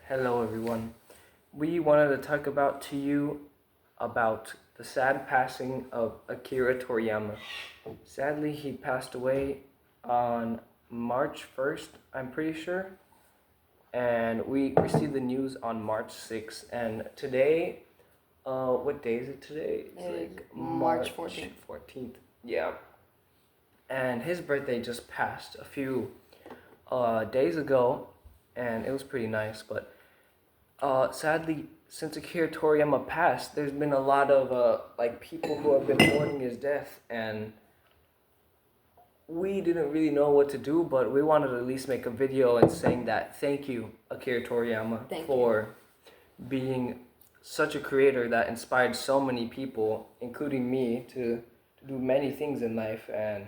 Hello, everyone. We wanted to talk to you about the sad passing of Akira Toriyama. Sadly, he passed away on March 1st, I'm pretty sure. And we received the news on March 6th. And today, what day is it today? It's like March 14th. Yeah. And his birthday just passed a few days ago, and it was pretty nice, but sadly, since Akira Toriyama passed, there's been a lot of people who have been mourning his death, and we didn't really know what to do, but we wanted to at least make a video and saying that thank you, Akira Toriyama, for being such a creator that inspired so many people, including me, to do many things in life, and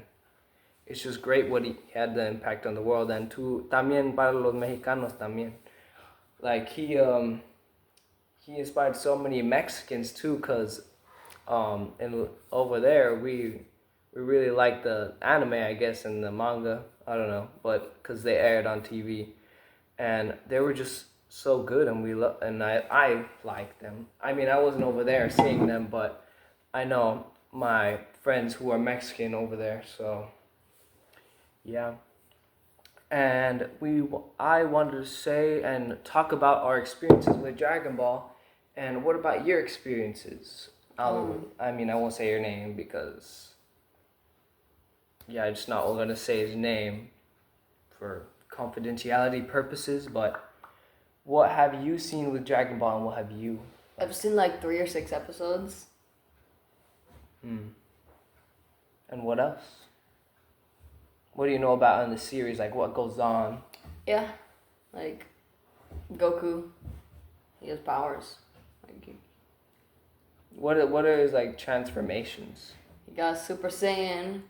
it's just great what he had the impact on the world, and también para los mexicanos también. Like he inspired so many Mexicans too, cause and over there we really like the anime, I guess, and the manga. I don't know, but cause they aired on TV, and they were just so good, and I liked them. I mean, I wasn't over there seeing them, but I know my friends who are Mexican over there, so yeah. And I wanted to say and talk about our experiences with Dragon Ball. And what about your experiences? I won't say your name because, yeah, I'm just not going to say his name for confidentiality purposes. But what have you seen with Dragon Ball, and what have you? I've seen like 3 or 6 episodes. And what else? What do you know about in the series? Like, what goes on? Yeah, like Goku, he has powers. What are his like transformations? He got Super Saiyan,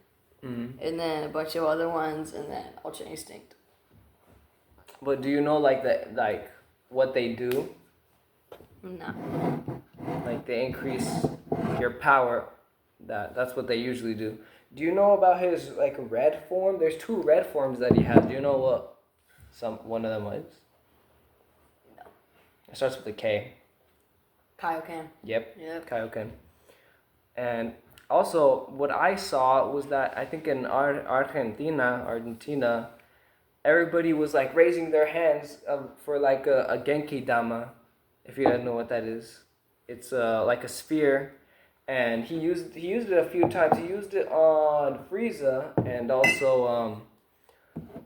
and then a bunch of other ones, and then Ultra Instinct. But do you know like what they do? No. Like they increase your power. That's what they usually do. Do you know about his like red form? There's 2 red forms that he has. Do you know what one of them is? No. It starts with a K. Kaioken. Yep. Kaioken. And also, what I saw was that I think in Argentina, everybody was like raising their hands for like a Genki Dama, if you guys know what that is. It's like a sphere, and he used it a few times. He used it on Frieza, and also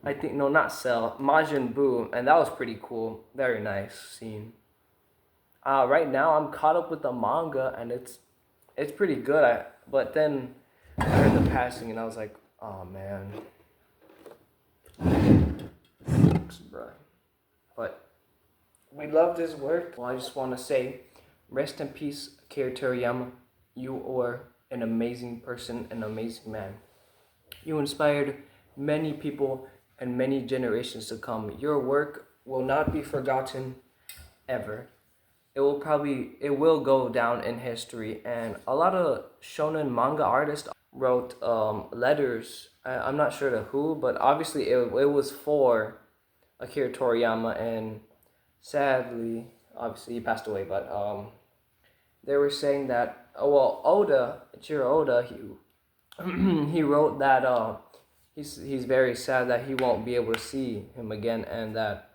I think not Cell, Majin Buu, and that was pretty cool. Very nice scene. Right now I'm caught up with the manga, and it's pretty good. But then I heard the passing, and I was like, oh man, sucks, bro. But we loved his work. Well, I just want to say, rest in peace, Akira Toriyama. You are an amazing person, an amazing man. You inspired many people and many generations to come. Your work will not be forgotten ever. It will go down in history, and a lot of shonen manga artists wrote letters. I'm not sure to who, but obviously it was for Akira Toriyama, and sadly, obviously he passed away. But they were saying that Ichiro Oda, he wrote that he's very sad that he won't be able to see him again, and that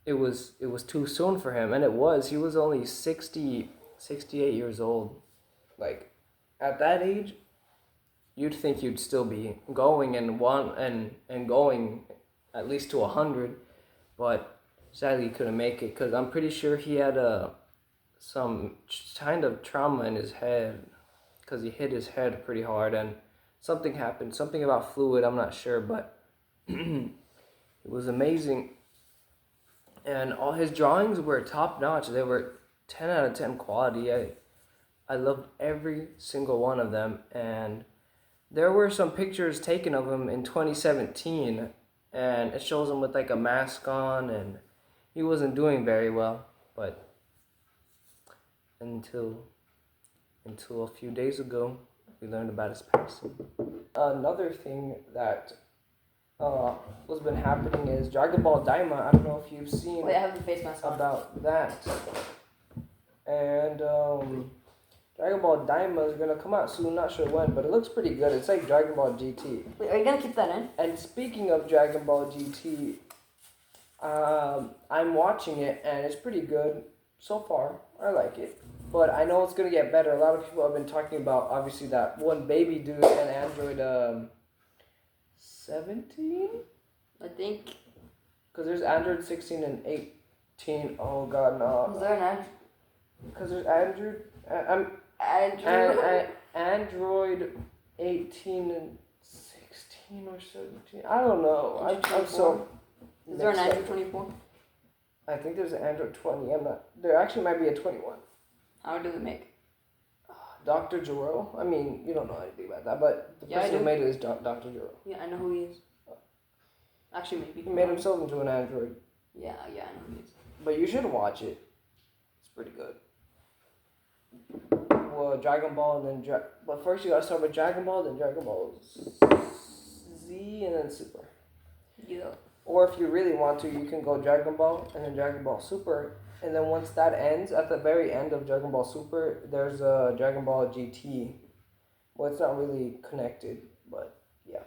it was too soon for him, and it was. He was only 68 years old. Like, at that age, you'd think you'd still be going and going at least to 100, but sadly he couldn't make it, because I'm pretty sure he had some kind of trauma in his head, because he hit his head pretty hard, and something happened, something about fluid, I'm not sure, but it was amazing. And all his drawings were top notch. They were 10 out of 10 quality. I loved every single one of them. And there were some pictures taken of him in 2017, and it shows him with like a mask on, and he wasn't doing very well. But until a few days ago, we learned about his passing. Another thing that what's been happening is Dragon Ball Daima. I don't know if you've seen Wait, I have the face mask on. about that. And Dragon Ball Daima is gonna come out soon. Not sure when, but it looks pretty good. It's like Dragon Ball GT. Wait, are you gonna keep that in? And speaking of Dragon Ball GT, I'm watching it and it's pretty good so far. I like it, but I know it's gonna get better. A lot of people have been talking about obviously that one baby dude and Android 17. I think. Because there's Android 16 and 18. Oh god, no. Is there an Android? Because there's Android. Android 18 and 16 or 17. I don't know. I'm so. Is there an Android 24? I think there's an Android 20. I'm not. There actually might be a 21. How do they make? Dr. Jiro. I mean, you don't know anything about that, but the person who made it is Dr. Jiro. Yeah, I know who he is. Actually, maybe. He made himself into an android. Yeah, I know who he is. But you should watch it. It's pretty good. Well, Dragon Ball and then but first you gotta start with Dragon Ball, then Dragon Ball Z, and then Super. Yeah. Or if you really want to, you can go Dragon Ball and then Dragon Ball Super, and then once that ends, at the very end of Dragon Ball Super, there's a Dragon Ball GT. Well, it's not really connected, but yeah.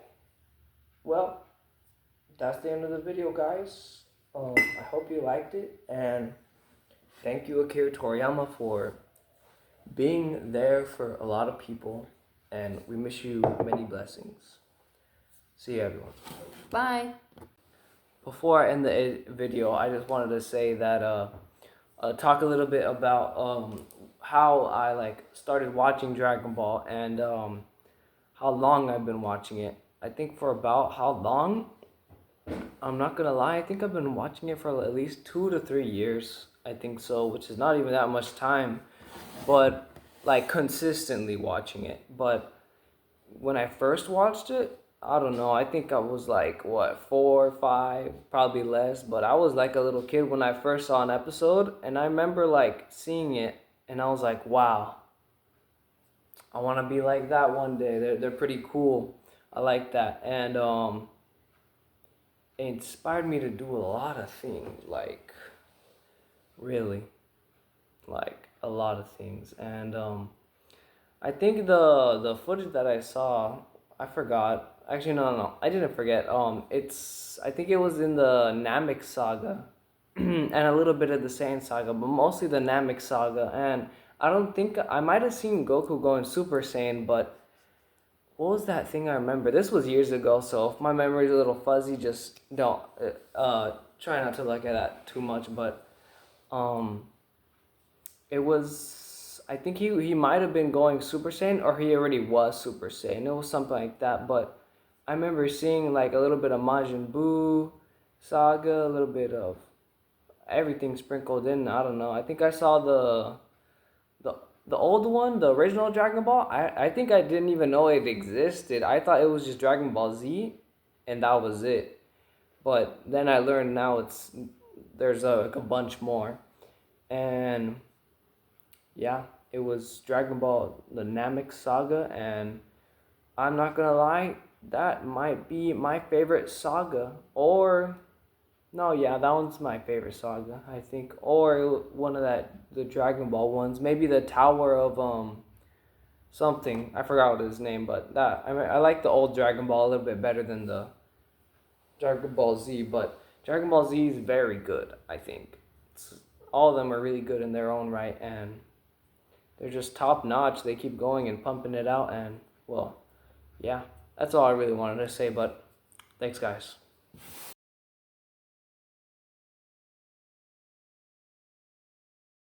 Well, that's the end of the video, guys. I hope you liked it, and thank you, Akira Toriyama, for being there for a lot of people, and we wish you many blessings. See you, everyone. Bye. Before I end the video, I just wanted to say that talk a little bit about how I started watching Dragon Ball and how long I've been watching it. I think for about how long? I'm not gonna lie, I think I've been watching it for at least 2 to 3 years. I think so, which is not even that much time, but consistently watching it. But when I first watched it, I don't know, I think I was 4 or 5, probably less, but I was like a little kid when I first saw an episode, and I remember seeing it, and I was like, wow, I want to be like that one day. They're pretty cool. I like that. And it inspired me to do a lot of things, really, a lot of things. And I think the footage that I saw, I forgot. Actually, no, I didn't forget. I think it was in the Namek saga, and a little bit of the Saiyan saga, but mostly the Namek saga. And I don't think I might have seen Goku going Super Saiyan, but what was that thing I remember? This was years ago, so if my memory's a little fuzzy, just don't try not to look at that too much. But it was, I think he might have been going Super Saiyan, or he already was Super Saiyan. It was something like that. But I remember seeing a little bit of Majin Buu saga, a little bit of everything sprinkled in. I don't know. I think I saw the old one, the original Dragon Ball. I think I didn't even know it existed. I thought it was just Dragon Ball Z, and that was it. But then I learned now there's a bunch more. And yeah, it was Dragon Ball, the Namek saga, and I'm not gonna lie, that might be my favorite saga. Or no, yeah, that one's my favorite saga, I think. Or one of the Dragon Ball ones. Maybe the Tower of something. I forgot what his name, but I like the old Dragon Ball a little bit better than the Dragon Ball Z. But Dragon Ball Z is very good, I think. All of them are really good in their own right, and they're just top notch. They keep going and pumping it out, and well, yeah, that's all I really wanted to say. But thanks, guys.